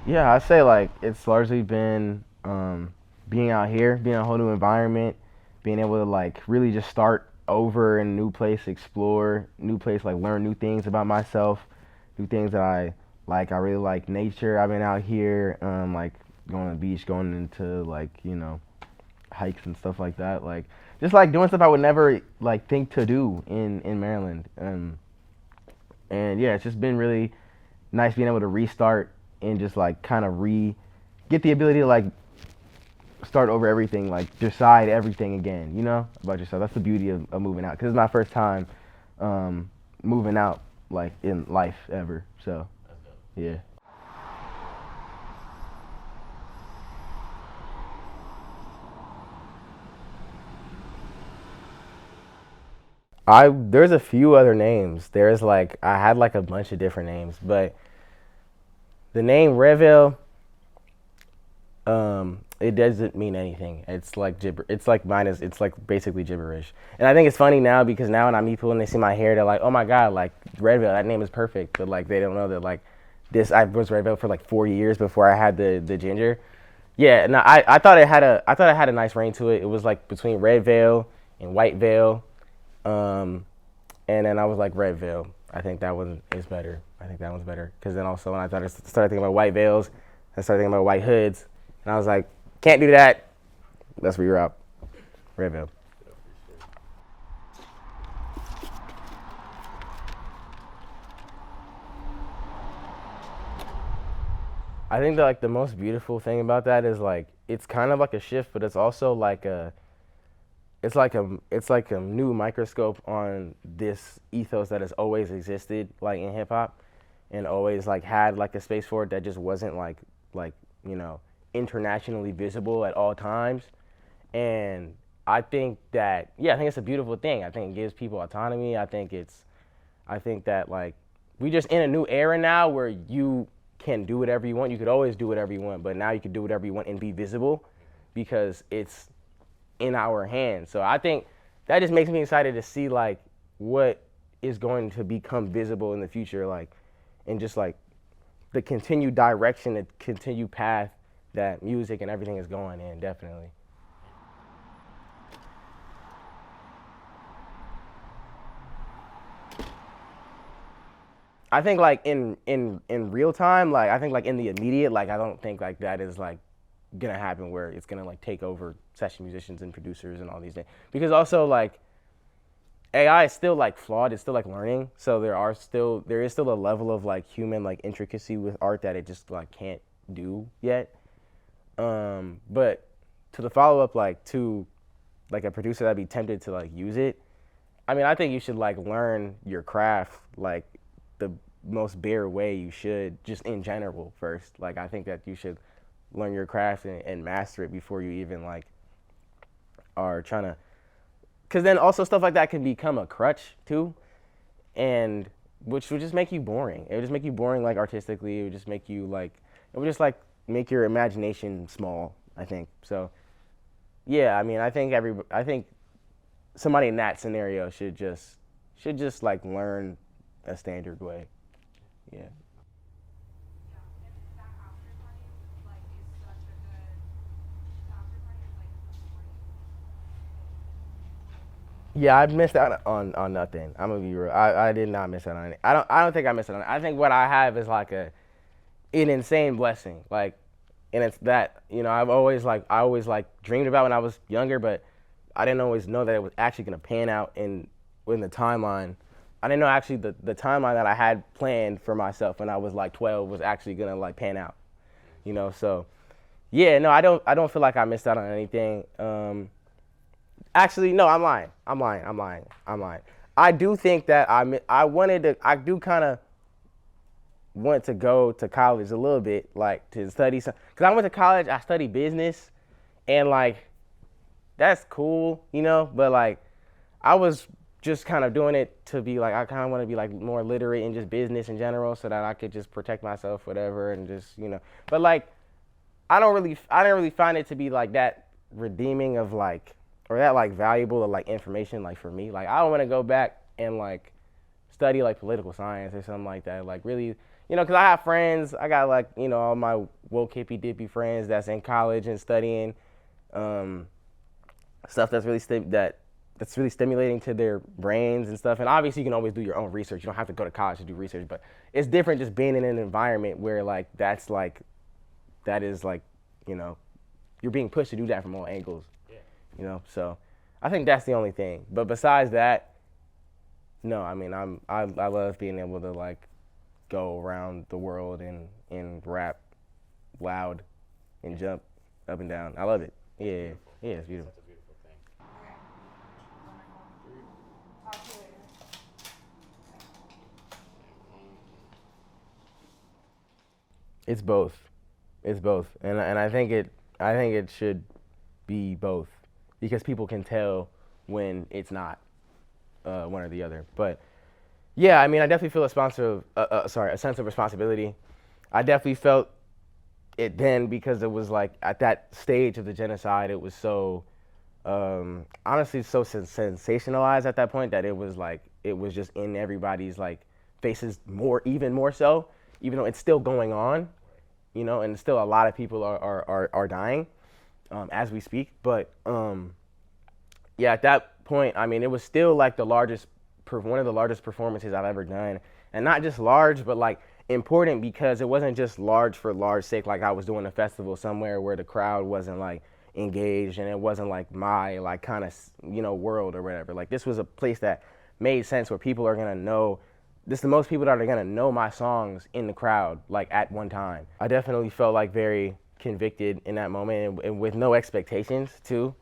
Yeah, I say like it's largely been being out here, being in a whole new environment, being able to like really just start over in a new place, explore new place, like learn new things about myself, new things that I like. I really like nature. I've been out here, like going to the beach, going into like hikes and stuff like that. Like just like doing stuff I would never like think to do in Maryland. And yeah, it's just been really nice being able to restart and just like kind of get the ability to like start over everything, like decide everything again, about yourself. That's the beauty of moving out, because it's my first time moving out like in life ever. So yeah. There's a few other names. There's like I had like a bunch of different names, but the name Redveil, it doesn't mean anything. It's like gibber. It's like minus. It's like basically gibberish. And I think it's funny now because now when I meet people and they see my hair, they're like, "Oh my god, like Redveil, that name is perfect." But like they don't know that like this. I was Redveil for like 4 years before I had the ginger. Yeah, no, I thought it had a nice ring to it. It was like between Red Veil and White Veil, um, and then I was like Red Veil. I think that one is better. I think that one's better because then also when I started thinking about white veils, I started thinking about white hoods, and I was like, can't do that. Let's reroute Red Veil. I think that like the most beautiful thing about that is like it's kind of like a shift, but it's also like a new microscope on this ethos that has always existed like in hip hop and always like had like a space for it that just wasn't like you know internationally visible at all times. And I think that yeah, I think it's a beautiful thing. I think it gives people autonomy. I think that like we just in a new era now where you can do whatever you want. You could always do whatever you want, but now you can do whatever you want and be visible because it's in our hands. So I think that just makes me excited to see like what is going to become visible in the future, like and just like the continued direction, the continued path that music and everything is going in, definitely. I think like in real time, like I think like in the immediate, like I don't think like that is like gonna happen where it's gonna like take over session musicians and producers and all these things. Because also like AI is still like flawed, it's still like learning. So there is still a level of like human like intricacy with art that it just like can't do yet. But to the follow up like to like a producer that'd be tempted to like use it, I mean, I think you should like learn your craft like the most bare way you should, just in general first. Like I think that you should learn your craft and master it before you even like are trying to. Because then also stuff like that can become a crutch too, and which would just make you boring. It would just make you boring like artistically. It would just make you like it would just like make your imagination small. I think so. Yeah, I mean, I think somebody in that scenario should just like learn a standard way. Yeah. Yeah, I missed out on nothing. I'm gonna be real. I did not miss out on it. I don't think I missed out on it. I think what I have is like an insane blessing. Like, and it's that I always like dreamed about when I was younger, but I didn't always know that it was actually gonna pan out in the timeline. I didn't know actually the timeline that I had planned for myself when I was like 12 was actually gonna like pan out. So yeah, no, I don't feel like I missed out on anything. Actually, no, I'm lying. I'm lying. I'm lying. I'm lying. I do think that I do kind of want to go to college a little bit, like to study some. Cause I went to college, I studied business, and like that's cool, But like I was just kind of doing it to be like I kind of want to be like more literate in just business in general, so that I could just protect myself, whatever, and just. But like I didn't really find it to be like that redeeming of like or that like valuable of like information like for me. Like I don't want to go back and like study like political science or something like that. Like really, you know, because I have friends. I got like, you know, all my woke hippie dippy friends that's in college and studying um, stuff that's really that's really stimulating to their brains and stuff. And obviously, you can always do your own research. You don't have to go to college to do research, but it's different just being in an environment where that is like, you know, you're being pushed to do that from all angles. Yeah. You know, so I think that's the only thing. But besides that, no, I mean, I love being able to like go around the world and rap loud and jump up and down. I love it. Yeah, yeah, it's beautiful. Such a beautiful thing. It's both. It's both, and I think it should be both because people can tell when it's not one or the other. But yeah, I mean, I definitely feel a sense of responsibility. I definitely felt it then because it was like at that stage of the genocide, it was so honestly so sensationalized at that point that it was like it was just in everybody's like faces even more so, even though it's still going on, you know, and still a lot of people are dying as we speak. But yeah, at that point, I mean, it was still like one of the largest performances I've ever done, and not just large, but like important because it wasn't just large for large sake. Like I was doing a festival somewhere where the crowd wasn't like engaged, and it wasn't like my like kind of, you know, world or whatever. Like this was a place that made sense where people are gonna know. This is the most people that are gonna know my songs in the crowd like at one time. I definitely felt like very convicted in that moment and with no expectations too.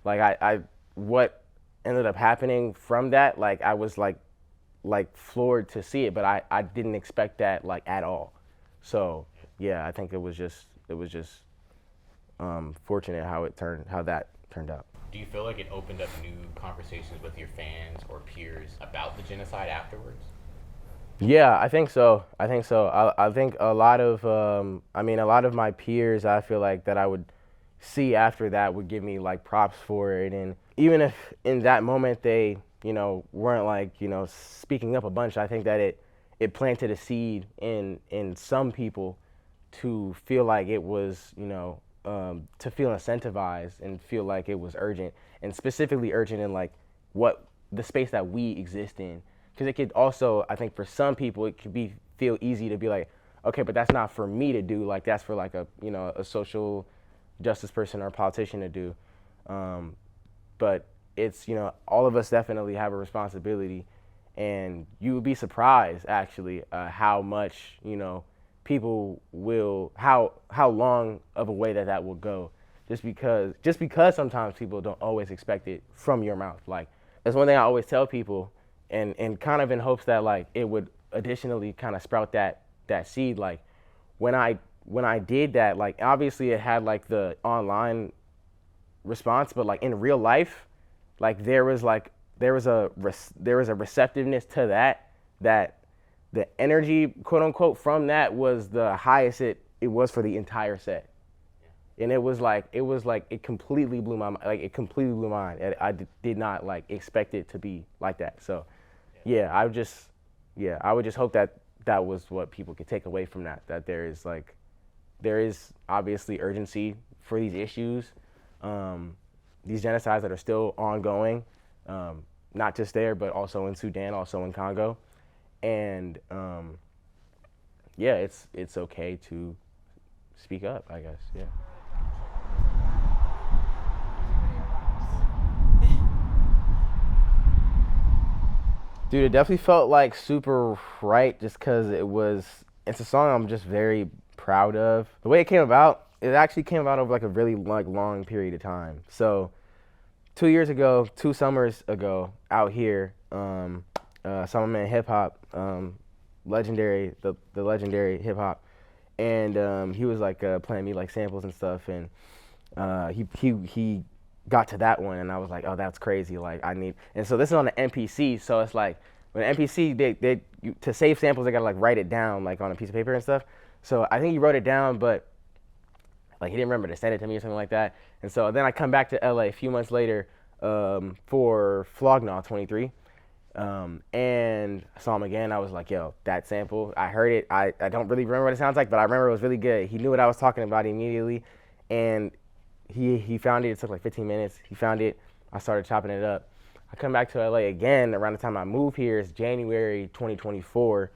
Like I what ended up happening from that, like I was like floored to see it, but I didn't expect that like at all. So yeah, I think it was just fortunate how that turned out. Do you feel like it opened up new conversations with your fans or peers about the genocide afterwards? Yeah, I think so. I think a lot of a lot of my peers, I feel like that I would see after that would give me like props for it, and even if in that moment they, you know, weren't like, you know, speaking up a bunch, I think that it planted a seed in some people to feel like it was, you know, to feel incentivized and feel like it was urgent, and specifically urgent in like what the space that we exist in. Because it could also, I think for some people, it could feel easy to be like, okay, but that's not for me to do. Like that's for like a, you know, a social justice person or a politician to do. But it's, you know, all of us definitely have a responsibility, and you would be surprised actually how much, you know, people will how long of a way that will go, just because sometimes people don't always expect it from your mouth. Like that's one thing I always tell people, and kind of in hopes that like it would additionally kind of sprout that seed. Like when I did that, like obviously it had like the online response, but like in real life, like there was a receptiveness to that the energy, quote unquote, from that was the highest it was for the entire set. And it was like it completely blew my mind. Like it completely blew my mind. I did not like expect it to be like that. So yeah, I would just hope that that was what people could take away from that. That there is obviously urgency for these issues, these genocides that are still ongoing, not just there, but also in Sudan, also in Congo, and yeah, it's okay to speak up, I guess. Yeah. Dude, it definitely felt like super right just because it's a song I'm just very proud of. The way it actually came about over like a really like long period of time. So 2 years ago, 2 summers ago, out here, Summerman Hip Hop, legendary, the legendary hip hop, and he was like playing me like samples and stuff, and he got to that one, and I was like, oh, that's crazy. Like and so this is on the MPC, so it's like when MPC to save samples, they gotta like write it down like on a piece of paper and stuff. So I think he wrote it down, but like he didn't remember to send it to me or something like that. And so then I come back to LA a few months later for Flog Gnaw 23, And I saw him again. I was like, yo, that sample, I heard it. I don't really remember what it sounds like, but I remember it was really good. He knew what I was talking about immediately. And he found it. It took like 15 minutes. He found it. I started chopping it up. I come back to LA again around the time I moved here. It's January 2024.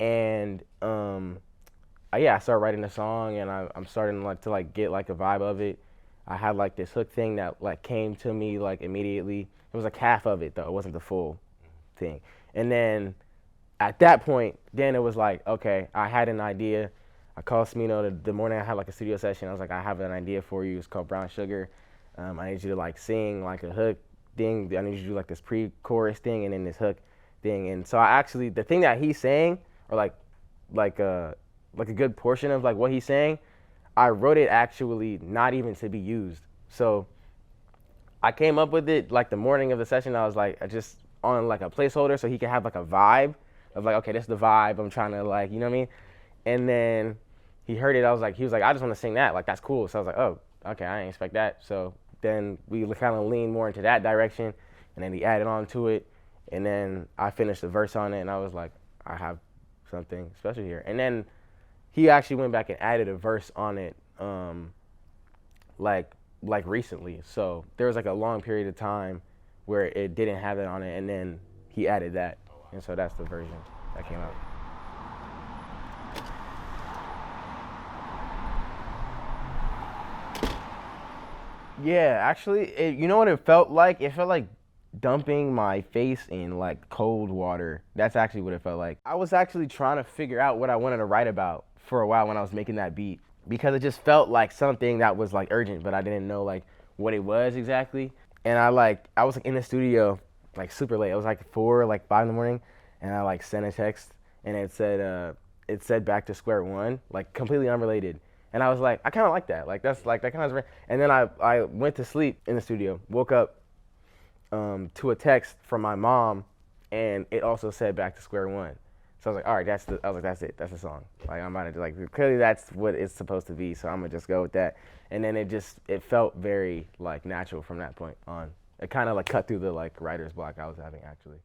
And yeah, I started writing the song, and I'm starting like to like get like a vibe of it. I had like this hook thing that like came to me like immediately. It was like half of it though. It wasn't the full thing. And then at that point, then it was like, okay, I had an idea. I called Smino the morning I had like a studio session. I was like, I have an idea for you. It's called Brown Sugar. I need you to like sing like a hook thing. I need you to do like this pre-chorus thing and then this hook thing. And so I actually, the thing that he's saying, or like a good portion of like what he's saying, I wrote it actually not even to be used. So I came up with it like the morning of the session. I was like, I just on like a placeholder so he could have like a vibe of like, okay, this is the vibe I'm trying to like, you know what I mean? And then he heard it. He was like, I just want to sing that. Like, that's cool. So I was like, oh, okay, I didn't expect that. So then we kind of leaned more into that direction, and then he added on to it. And then I finished the verse on it, and I was like, I have something special here. And then he actually went back and added a verse on it, like recently. So there was like a long period of time where it didn't have it on it, and then he added that. And so that's the version that came out. Yeah, actually, you know what it felt like? It felt like dumping my face in like cold water. That's actually what it felt like. I was actually trying to figure out what I wanted to write about for a while when I was making that beat, because it just felt like something that was like urgent, but I didn't know like what it was exactly. And I was like in the studio like super late. It was like 4, like 5 in the morning, and I like sent a text, and it said back to square one, like completely unrelated. And I was like, I kind of like that. Like that's like that kind of. And then I went to sleep in the studio, woke up to a text from my mom, and it also said back to square one. So I was like, all right, I was like, that's it, that's the song. Like I'm about to like clearly that's what it's supposed to be. So I'm gonna just go with that. And then it felt very like natural from that point on. It kind of like cut through the like writer's block I was having actually.